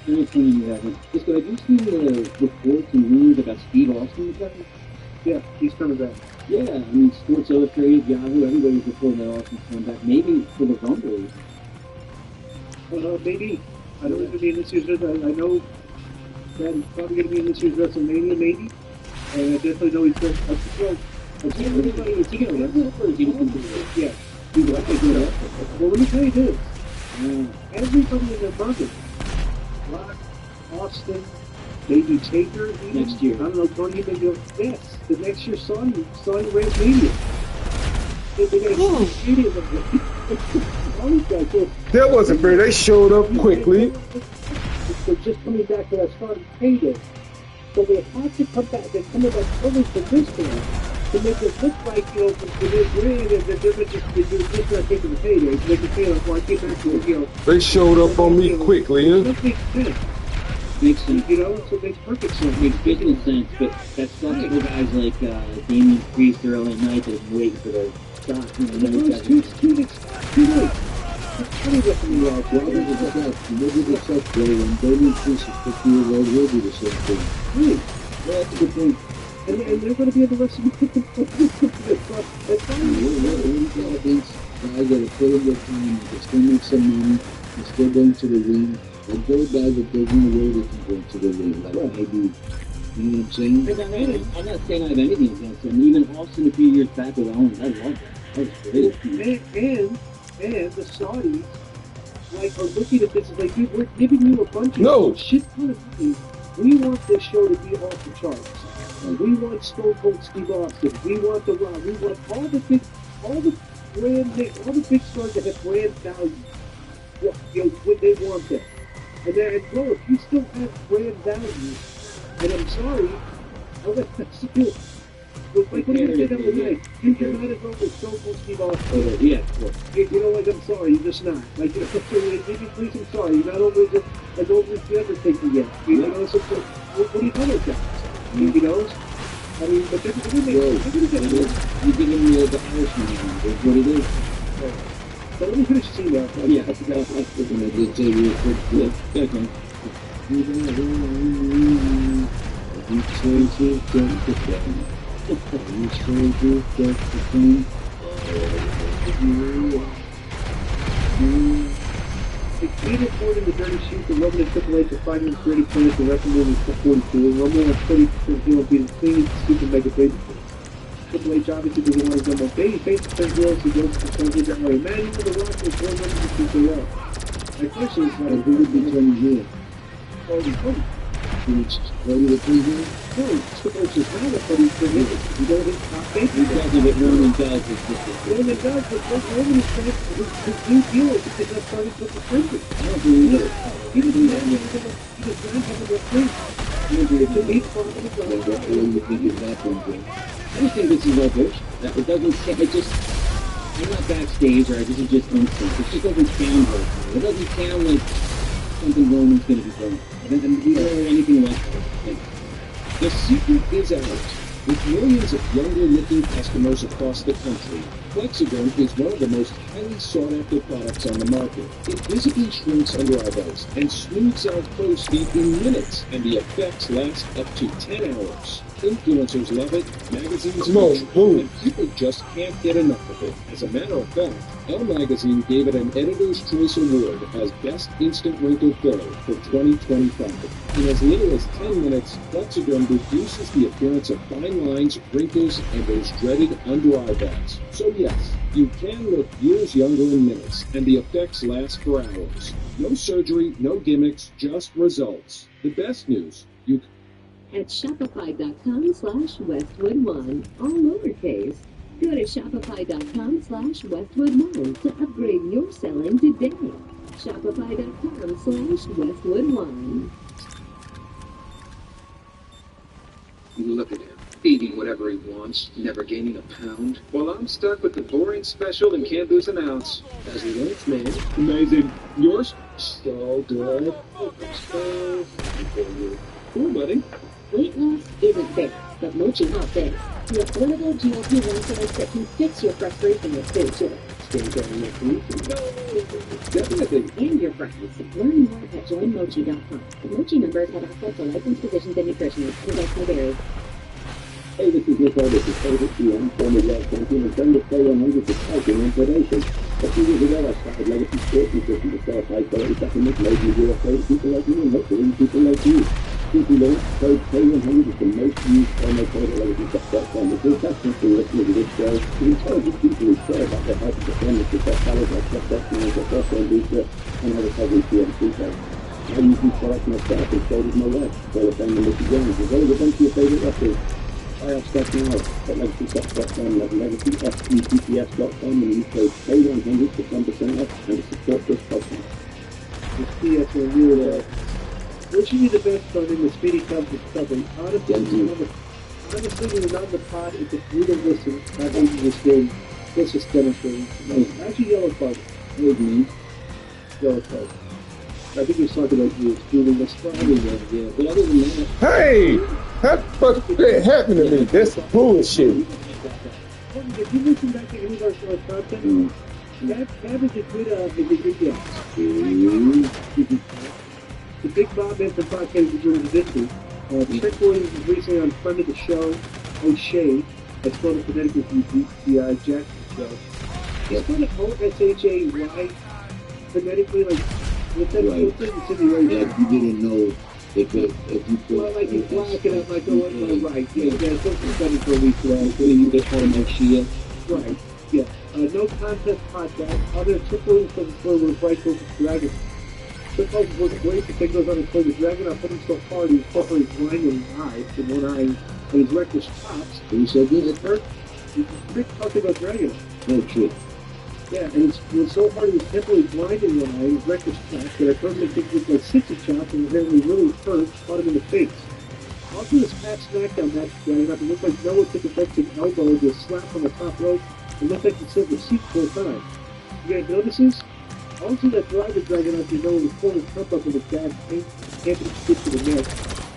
E: know it's funny you haven't, just, but have you seen the reports and rumors about Steve Austin coming?
F: Yeah, he's coming back.
E: Yeah, I mean, Sports Illustrated, Yahoo, everybody's reporting that Austin's coming back. Maybe for the Rumble.
F: Maybe. I don't know if he'll be in this year's WrestleMania. I know that he's probably going to be in this year's WrestleMania, maybe. And I definitely know he's going to. Is he going to wrestle or is he going to wrestle? Yeah. Well, let me tell you this. Everybody in their bucket. Rock, Austin, maybe Taker.
E: Next year.
F: I don't know, Tony, maybe. Yes. The next year, Saudi Arabia. They got a stadium of it.
B: That wasn't fair. They showed up quickly.
F: They're just coming back to that starting payday. So they have to come back. They're coming back early for this one to make it look like, you know, they're grand and they're just not taking the payday. So they can say, like, well, I came back to it, you know.
B: They showed up on me quickly, huh?
F: That makes sense.
E: Makes sense.
F: You know, so it makes perfect sense.
E: Makes business sense, but that sucks for guys like Damian Priest early at night that wait for the stock.
F: It's too late. It's funny what the
G: Maybe the such way when Damian Priest is 50 years old, will do the same thing.
F: Right.
G: Well, that's a good point.
F: And they're going to be in the rest of the That's fine.
G: These guys that are put in their time, they still make some money, they're still going to the ring. Like those guys that there's no way they can go to the ring, like maybe, you know what I'm saying?
E: I'm not saying I have anything against him. Even Austin a few years back with Owens, I love that. That was great.
F: And the Saudis, like, are looking at this and like, dude, we're giving you a bunch of shit ton of money. We want this show to be off the charts. We want Stone Cold Steve Austin. We want The Rock. We want all the big stars that have brand value. You know, when they want them. And then, well, if you still have brand value, and I'm sorry, I'll let that still. Like, what do you say that was like? You cannot have gone with Stone Cold Steve Austin.
E: Yeah.
F: You know, like, I'm sorry, you're just not. Like, you know, maybe please, I'm sorry, you're not over the Undertaker yet. You know, so what do you tell those guys? You know? I mean, but they're going to get
G: you're giving me the Irishman, that's what it is.
F: So let me finish the scene now.
G: Yeah, I forgot. I did say real quick. Okay. You
F: It's being reported in the Dirty Sheet that Roman and Triple H are fighting with Brady plans for WrestleMania 42, and Roman has 30% deal being the cleanest super mega baby face. Triple H obviously doesn't want to go more baby face turn heel, so he goes to turn that way. Imagine The Rock is one of the TKO. My question is, who would be turning heel? Cody.
G: Cody the preview?
F: No, Triple H is not a Cody preview. You don't hit top baby.
E: Exactly what Roman does is
F: Roman does, but Roman is trying his new deal is because that's starting with the printing.
E: I don't believe it.
F: He doesn't have any of the print. It's a big part of the
G: What do you think is happening, Jim?
E: I just think this is all bullshit. That it doesn't. It just. I'm not backstage, or this is just instinct. It just doesn't sound right. It doesn't sound like something Roman's going to be doing. And we don't hear anything like that.
H: The secret is out. With millions of younger-looking customers across the country. Plexiderm is one of the most highly sought-after products on the market. It visibly shrinks under eyebrows and smooths out crow's feet in minutes, and the effects last up to 10 hours. Influencers love it, magazines feature it, and people just can't get enough of it. As a matter of fact, Elle Magazine gave it an Editor's Choice Award as Best Instant Wrinkle Filler for 2025. In as little as 10 minutes, Plexiderm reduces the appearance of fine lines, wrinkles, and those dreaded under eyebrows. So yes, you can look years younger in minutes, and the effects last for hours. No surgery, no gimmicks, just results. The best news, you
K: at shopify.com/Westwood1, all lowercase. Go to shopify.com/Westwood1 to upgrade your selling today. Shopify.com/Westwood1.
L: Look at him, eating whatever he wants, never gaining a pound. While I'm stuck with the boring special and can't lose an ounce. As the lunch man, amazing. Yours? So good. Cool, buddy.
K: Weight loss isn't fair, but Mochi Hot is. The affordable GLP-1 fillers that can fix your frustration with food sugar.
L: Definitely.
K: And your friends. Learn more at joinmochi.com. Mochi members have access to licensed physicians and nutritionists. Results may vary.
J: Hey, this is Nick Otis, a favorite GM, former world champion, and turned to play 100 of cycling and predation. A few years ago, I started Legacy Sports Nutrition to sell high-quality supplements made in the USA to people like me and hopefully people like you. Since we launched, code K100 is the most used promo code at LegacyShop.com. It's all customers for listeners of this show to intelligent people who care about their health and performance with their sellers like testosterone, testosterone booster, and other recovery TMC products. I use these products myself and so does my wife, Hall of Fame Mickey Jones, as well as a bunch of your favorite wrestlers. Buy our stuff now at LegacyShop.com, at LegacyShopPPS.com, and use code K100 for 10% off and to support this podcast.
F: It's PS when you're wishing you the best on in the Speedy Cubs discovery. Honestly, when you're not in the pod, it's a brutal listen. Not even this game. This is demonstrating. Actually, Yellow Card. What do you mean? Yellow Card. I think he was talking about you. It's doing this Friday, yeah. But other than that.
B: Hey! That fuck that happened to me. That's bullshit.
F: If you listen back to any of our short content, that is a good guess. The Big Bob Benson podcast is doing this week. Trick Williams was recently on friend of the show, O'Shea. I spelled it phonetically from the Jackson show. He spelled it O-S-H-A-Y phonetically, like, what's that?
G: Right.
F: What's that insinuation?
G: Yeah, you didn't know if you put...
F: Well, like you black it up, like, oh, right, yeah, it's something studied for a week now.
G: So you just call him O'Shea?
F: Right, yeah. No Contest podcast. Other Trick Williams from the floor with Bright Focus Dragon. Trick Williams was great to take those on his play with Dragon. I put him so hard, he was suffering blinding eye in one eye, and his reckless chops.
G: He said this?
F: It hurt. Trick talking about Dragon.
G: No trick.
F: Yeah, and it was so hard he was temporarily blind in one eye, his reckless chops, that I personally think it was like 60 chops, and apparently really hurt, caught him in the face. Also, this past SmackDown match Dragon up, it looked like Noah took a defensive elbow and just slapped on the top rope. It looked like he said the seat full time. You guys notice this? Also, that driver Dragon out, you know, was pulling his cup up with a bad can't stick to the neck.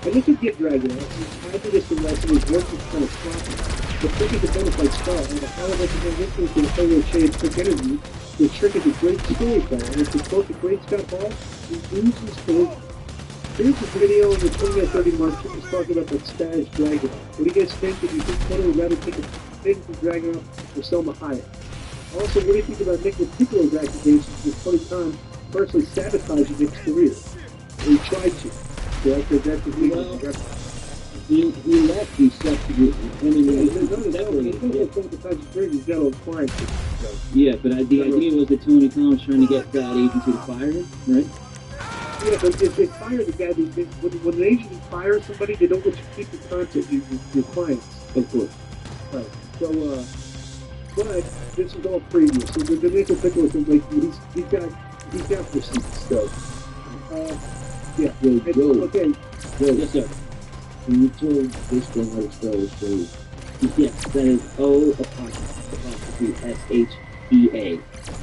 F: I look at Get Dragon out. He's hazardous in wrestling, his work is kind of sloppy. The trick is a bonafide star, and the highlight of the listening to the Polo Shea Trick interview, the Trick is a great storyteller, and it's both a great Scott Hall, he oozes charisma. Here's the video in the 20-30 mark. Trick is talking about that Spanish Dragon. What do you guys think? Do you think Tony would rather take a thing from Dragon or Selma Hayek? Also, what do you think about Nick Piccolo's accusations with Tony Khan personally sabotaging Nick's career? Or he tried to. So that's the
G: He left, he slept to get...
E: Yeah, but the idea was that Tony Khan was trying to get that agency to fire him, right?
F: Yeah, but if they fire the guy, when an agency fires somebody, they don't let you keep the content, your clients.
G: Of course.
F: Right. So, but this is all previous. So the Nico Piccolo thing, like, he's got receipts, so. Yeah. Okay.
E: Yes, sir.
G: When you told this one how to spell his story.
E: Yes, that is O-apostrophe-S-H-E-A.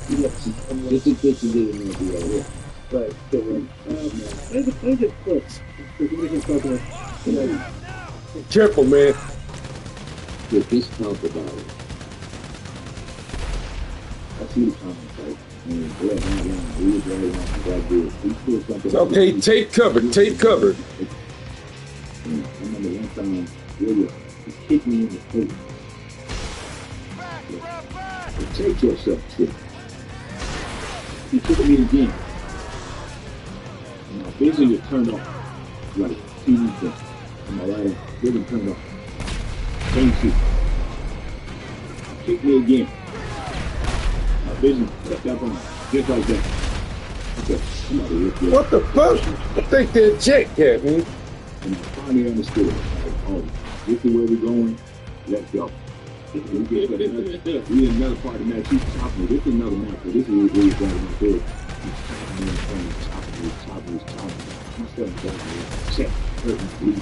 G: Yes. This is good to do in the video, yeah.
F: Right. So, play the clips.
B: Careful, man.
G: Get this talk about it. I see the comments like, man, Brett, not long. We was right on that good. We still something.
B: Okay, take cover, take cover.
G: I remember one time, William just kicked me in the face. Take yourself, kid. He took me again. And my vision is turned off. Like TV thing. And my right vision turned off. Same shit. Kick me again. My vision stepped up on me. Just like that. Okay,
B: What the fuck? I think that check at me.
G: And I finally understood. Like, oh, this is where we're going. Let's go. We in another part of the match. He's chopping. This is another match. So this is where he's got in my bed. He's chopping. He's stuff down there. Check. Hurting. Bleeding.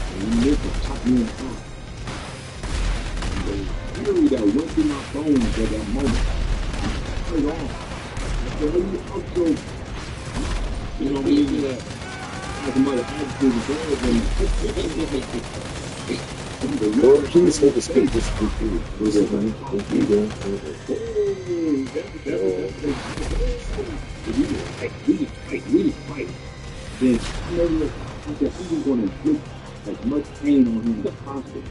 G: And he missed it. Chopping me in half. The fury that went through my bones at that moment. Straight on. So when you talk so, you know, we need that. Like a mother attitude is
B: Lord, please hold the speed. This is good.
G: We fight. Then I never said he was going to inflict as much pain on him as possible.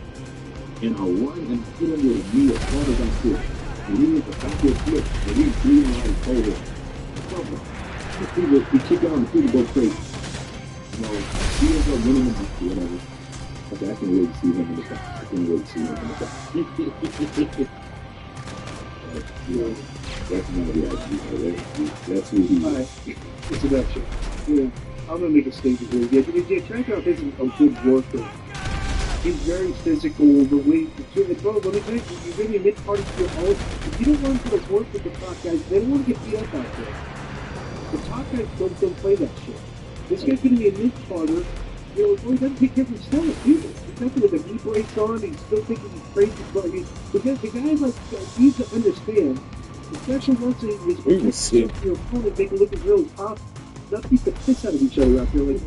G: And I run and I hit him with a knee as hard as I could. And he went the backward flip, and he was bleeding out his whole head. He kicked out and people go crazy. You know, he ends up winning the match or whatever. Okay, I can really see him in the back. That's not the idea. That's who he is.
F: Alright, introduction. Yeah, I'm gonna make a statement here. Yeah, Trankoff isn't a good worker. He's very physical, the way bro, let me tell you, you're really a mid-party to your own. If you don't want to work with the top guys, they don't want to get beat up out there. The top guys don't play that shit. This guy's gonna be a mid-parter. You know, he doesn't take care of himself either. He's nothing with a knee brace on, he's still thinking he's crazy, but I mean, the guy like, needs to understand, especially once your opponent make it look as real as possible, not beat the piss out of each other out there like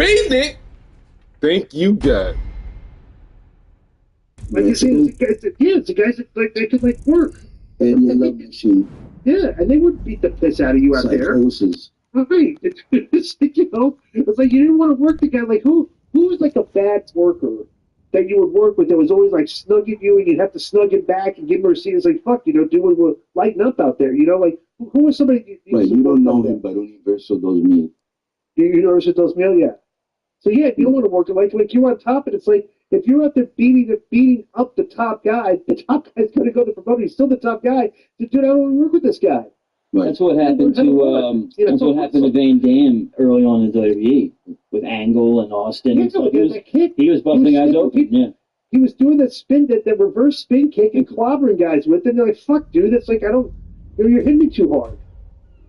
B: made it. Thank you, God.
F: Like you say, it's the guys that like they could like work.
G: And you love machine.
F: Yeah, and they would beat the piss out of you out there.
G: Psychosis.
F: Right. It's like, you know, it's like you didn't want to work the guy. Like who was like a bad worker that you would work with that was always like snugging you and you'd have to snug him back and give him a receipt. It's like, fuck, you know, lighten up out there. You know, like who was somebody
G: Right, you don't know him, but Universal does me.
F: Universal does me, yeah. So yeah, you don't want to work like you're on top, and it's like if you're out there beating up the top guy, the top guy's going to go to the promoter. He's still the top guy. Dude, I don't want to work with this guy.
G: Right.
E: That's what happened to that's what happened to Van Damme early on in WWE with Angle and Austin.
F: Yeah,
E: So he was busting guys open. Yeah.
F: He was doing that that reverse spin kick and clobbering guys with it. And they're like, fuck, dude, that's like, you're hitting me too hard.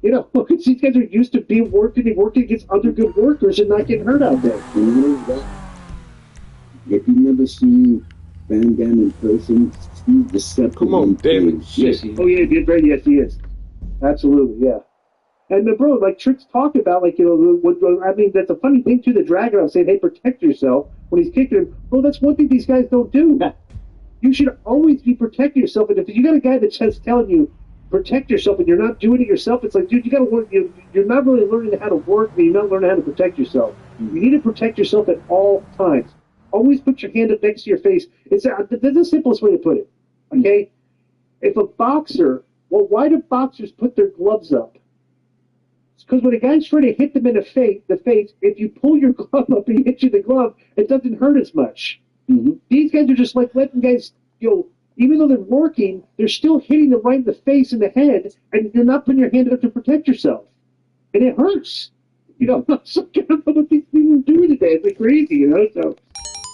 F: You know, these guys are used to being working against other good workers and not getting hurt out there.
G: If you never see Van Damme in person, he's deceptive.
B: Come on, David.
F: Yes, oh yeah, yes, he is. Absolutely, yeah. And bro, like Trick's talking about, like, you know, I mean, that's a funny thing too. The Dragon, I'm saying, hey, protect yourself when he's kicking him. Bro, that's one thing these guys don't do. You should always be protecting yourself. And if you got a guy that's just telling you protect yourself and you're not doing it yourself, it's like, dude, you got to work. You're not really learning how to work, and you're not learning how to protect yourself. You need to protect yourself at all times. Always put your hand up next to your face. That's the simplest way to put it. Okay, if a boxer. Well, why do boxers put their gloves up? It's because when a guy's trying to hit them in the face, if you pull your glove up and he hits you in the glove, it doesn't hurt as much. Mm-hmm. These guys are just like letting guys, you know, even though they're working, they're still hitting them right in the face and the head, and you're not putting your hand up to protect yourself. And it hurts. You know, so I don't know what these people are doing today. It's like crazy, you know? So,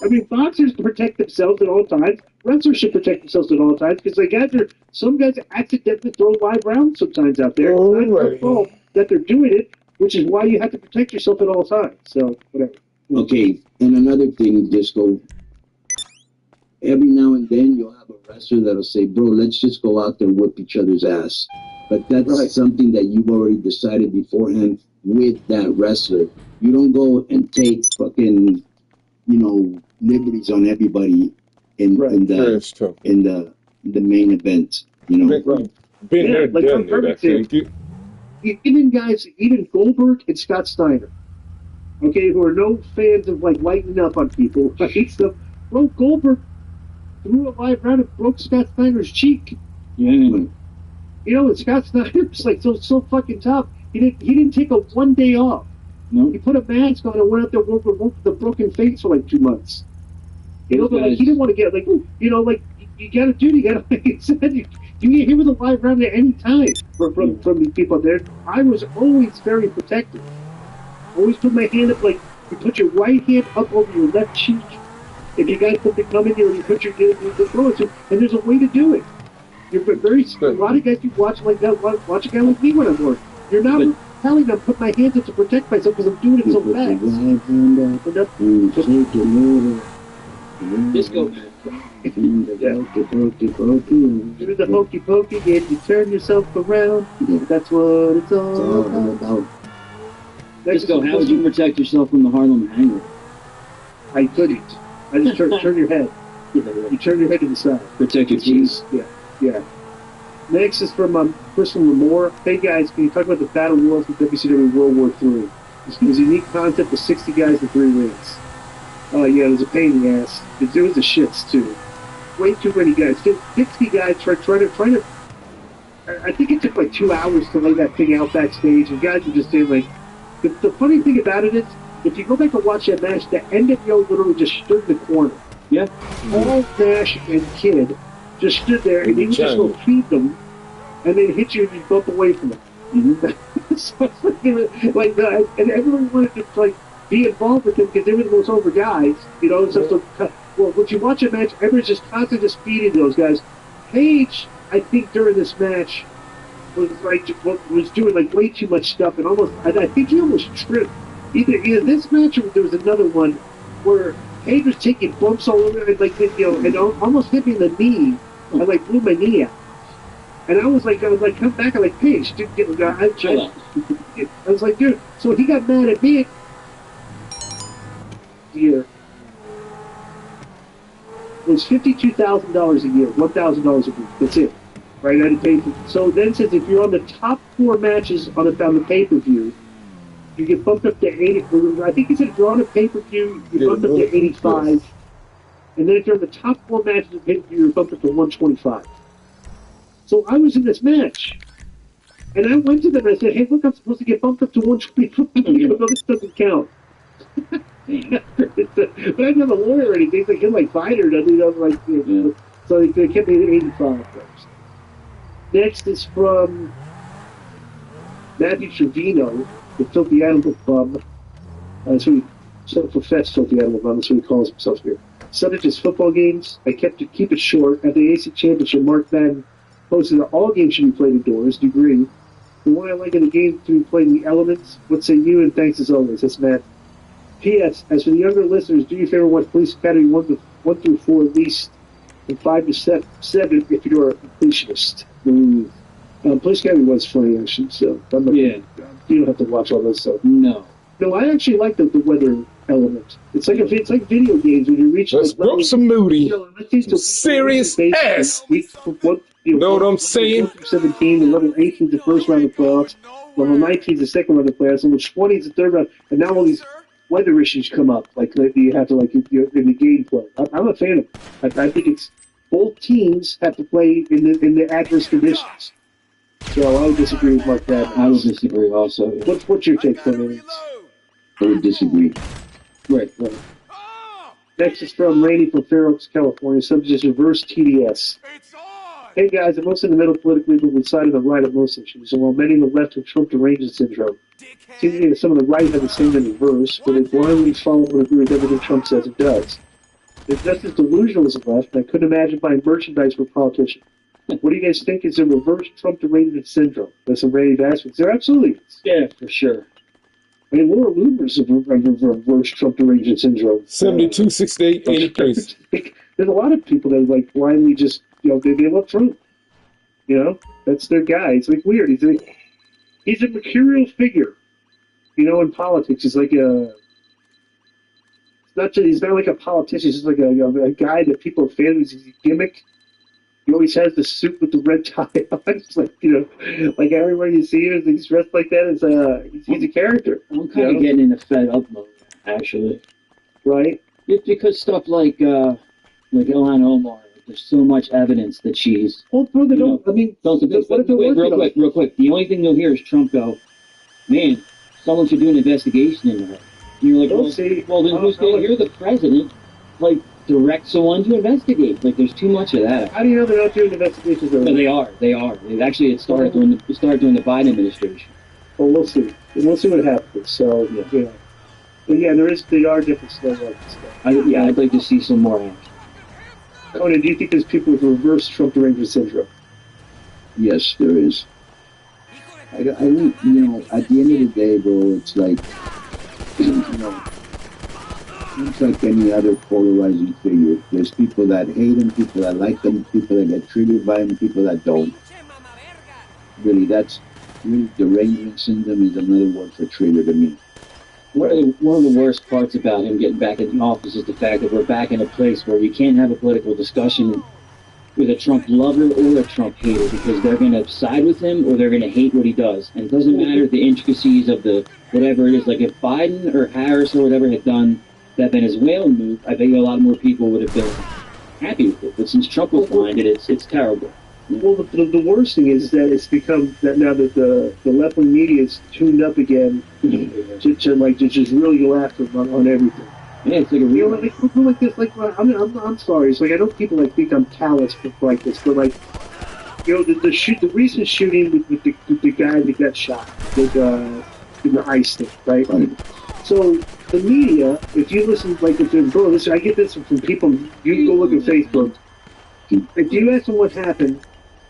F: I mean, boxers protect themselves at all times. Wrestlers should protect themselves at all times because some guys accidentally throw live rounds sometimes out there. It's not their fault that they're doing it, which is why you have to protect yourself at all times. So, whatever.
G: Okay, and another thing, Disco. Every now and then you'll have a wrestler that'll say, bro, let's just go out there and whip each other's ass. But that's something that you've already decided beforehand with that wrestler. You don't go and take fucking, you know, liberties on everybody in the main event, you know.
B: Right. Been there,
F: like
B: done that, thank you. Even
F: Goldberg and Scott Steiner, okay, who are no fans of like lightening up on people. Right? So, bro, Goldberg threw a live round and broke Scott Steiner's cheek.
E: Yeah.
F: You know, and Scott Steiner was like so fucking tough. He didn't take a 1 day off.
E: No.
F: He put a mask on and went out there working with the broken face for like 2 months. You know, but like he didn't want to get like, you know, like you got to do it. You got to, like you said, you get hit with a live round at any time from these people there. I was always very protective. Always put my hand up, like you put your right hand up over your left cheek. If you got something coming here, you put your throw it to, and there's a way to do it. You're very a lot of guys you watch like that. Watch a guy like me when I'm working. You're not telling them put my hands up to protect myself because I'm doing it so fast.
E: Disco.
F: Do the hokey pokey, and you turn yourself around. That's what it's all about.
E: Disco, how would you protect yourself from the Harlem Hanger?
F: I couldn't. I just turn your head. You turn your head to the side.
E: Protect your cheese.
F: Yeah. Next is from Chris Lamore. Hey guys, can you talk about the Battle Royals with WCW World War III? It was a unique concept with 60 guys in 3 rings. Yeah, it was a pain in the ass. There was the shits too. Way too many guys. 60 guys trying to. I think it took like 2 hours to lay that thing out backstage, and guys were just saying like. The funny thing about it is, if you go back and watch that match, the NWO literally just stood in the corner.
E: Yeah.
F: All Nash and Kid just stood there, and he would just go feed them, and then hit you and you bump away from them. Mm-hmm. So and everyone wanted to like be involved with them because they were the most over guys, you know. So when you watch a match, everyone's just constantly just feeding those guys. Paige, I think during this match was doing like way too much stuff, and I think he almost tripped. Either this match or there was another one where Paige was taking bumps all over, and like and almost hit me in the knee. I like blew my knee out, and I was like, come back, I'm like, Paige, dude, I was like, dude. So he got mad at me. year was $52,000 a year, $1,000 a week. That's it. Right? I had to pay for. So then it says if you're on the top 4 matches on the pay-per-view, you get bumped up to 80. I think he said if you're on a pay-per-view, you're bumped up to 85. Yes. And then if you're on the top 4 matches of pay-per-view, you're bumped up to 125. So I was in this match. And I went to them and I said, hey, look, I'm supposed to get bumped up to 125. No, this doesn't count. But I didn't have a lawyer or anything. They couldn't fight her. So they kept me at 85 first. Next is from Matthew Trevino, the Filthy Animal Bum. That's what he self-professed Filthy Animal Bum. That's what he calls himself here. Subject is football games. I kept to keep it short. At the AC Championship, Mark Madden posted that all games should be played indoors. Do you agree? The one I like in the game to be played in the elements. What say you? And thanks as always. That's Matt. P.S. As for the younger listeners, do you favor watch Police Academy 1 through 4 at least, and 5 to 7 if you're a completionist? Police Academy was funny, actually. So you don't have to watch all this stuff.
E: No,
F: I actually like the weather element. It's like video games when you reach.
B: Let's rope some Moody. Some serious ass. You know what I'm saying?
F: 17, and level 18 is the first round of playoffs. Level 19 is the second round of playoffs. Level 20 is the third round. And now all these weather issues come up. You have to in the gameplay. I'm a fan of it. I think it's both teams have to play in the adverse conditions. So I would disagree with Mark Madden.
E: I would disagree also.
F: What's your take from it?
G: I would disagree.
F: Right. Next is from Randy from Fair Oaks, California. Subject is reverse TDS. Hey guys, I'm mostly in the middle politically, but with side of the right of most issues. And while many on the left have Trump deranged syndrome, it seems to me that some of the right have the same in reverse, where they blindly follow and agree with everything Trump says it does. They're just as delusional as the left, and I couldn't imagine buying merchandise for a politician. What do you guys think is a reverse Trump deranged syndrome? That's some Randy aspects. There absolutely is.
E: Yeah, for sure.
F: I mean, Laura Loomer's a reverse Trump deranged syndrome.
B: 72, 68, 83.
F: There's a lot of people that blindly just, they love Trump. That's their guy. It's weird. He's a mercurial figure, in politics. He's he's not like a politician. He's just like a guy that people are fans of. He's a gimmick. He always has the suit with the red tie on. It's like everybody you see him, he's dressed like that. He's a character.
E: I'm kind of getting in the fed up mode, actually.
F: Right?
E: It's because stuff like Ilhan Omar, there's so much evidence that she's.
F: Well, real
E: quick. The only thing you'll hear is Trump go, man, someone should do an investigation into her. And you're like, then who's going to hear the president, direct someone to investigate? There's too much of that.
F: How do you know they're not doing investigations?
E: No, they are. It started during the Biden administration.
F: Well, we'll see. We'll see what happens. So, But there are different stuff like this stuff.
E: I'd like to see some more action.
F: Conan, do you think there's people with reverse Trump deranged syndrome?
G: Yes, there is. I think, at the end of the day, bro, it's like, it's like any other polarizing figure. There's people that hate him, people that like him, people that get triggered by him, people that don't. Really, derangement syndrome is another word for trigger to me.
E: One of the worst parts about him getting back in the office is the fact that we're back in a place where you can't have a political discussion with a Trump lover or a Trump hater, because they're going to side with him or they're going to hate what he does. And it doesn't matter the intricacies of the whatever it is. Like if Biden or Harris or whatever had done that Venezuelan move, I bet you a lot more people would have been happy with it. But since Trump was behind it, it's terrible.
F: Well, the worst thing is that it's become that now that the left-wing media is tuned up again to just really go after him on everything.
E: Yeah, it's like a real.
F: People like this. I'm sorry. It's I know people think I'm callous like this, but the recent shooting with the guy that got shot in the ice thing, right? So the media, if you listen, listen, I get this from people. You can go look at Facebook. If you ask them what happened,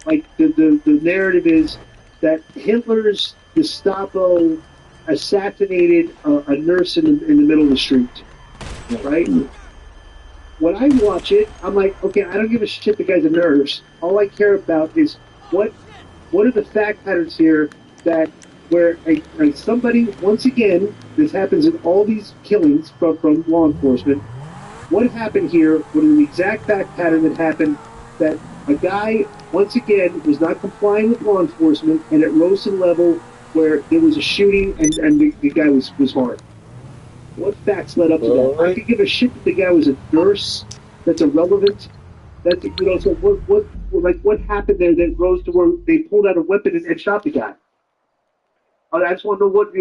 F: the narrative is that Hitler's Gestapo assassinated a nurse in the middle of the street, right? When I watch it, I'm like, okay, I don't give a shit the guy's a nurse. All I care about is what are the fact patterns here that where somebody, once again, this happens in all these killings from law enforcement. What happened here? What is the exact fact pattern that happened? That a guy, once again, was not complying with law enforcement, and it rose to the level where there was a shooting and the guy was harmed. What facts led up to that? I could give a shit that the guy was a nurse. That's irrelevant. That's, you know, so what happened there that rose to where they pulled out a weapon and shot the guy? I just want to know what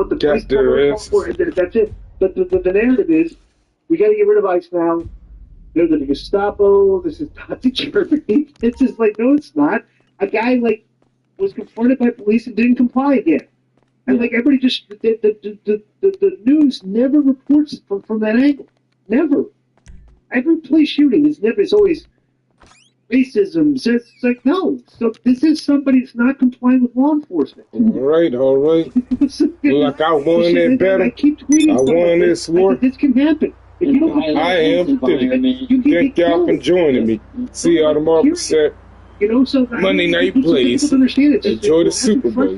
F: the police told for. That's it. But the narrative is, we got to get rid of ICE now. They're the Gestapo. This is Nazi Germany. It's just like, no, it's not. A guy was confronted by police and didn't comply again. And everybody just the news never reports from that angle. Never. Every police shooting is always racism. So it's like, no. So this is somebody that's not complying with law enforcement.
B: All right. Look, I won that battle.
F: I keep tweeting.
B: I won this war.
F: This can happen. If you don't,
B: I am. Thank y'all for joining me. See y'all tomorrow.
F: You know, so
B: Monday night plays.
F: Understand it.
B: Enjoy the Super Bowl.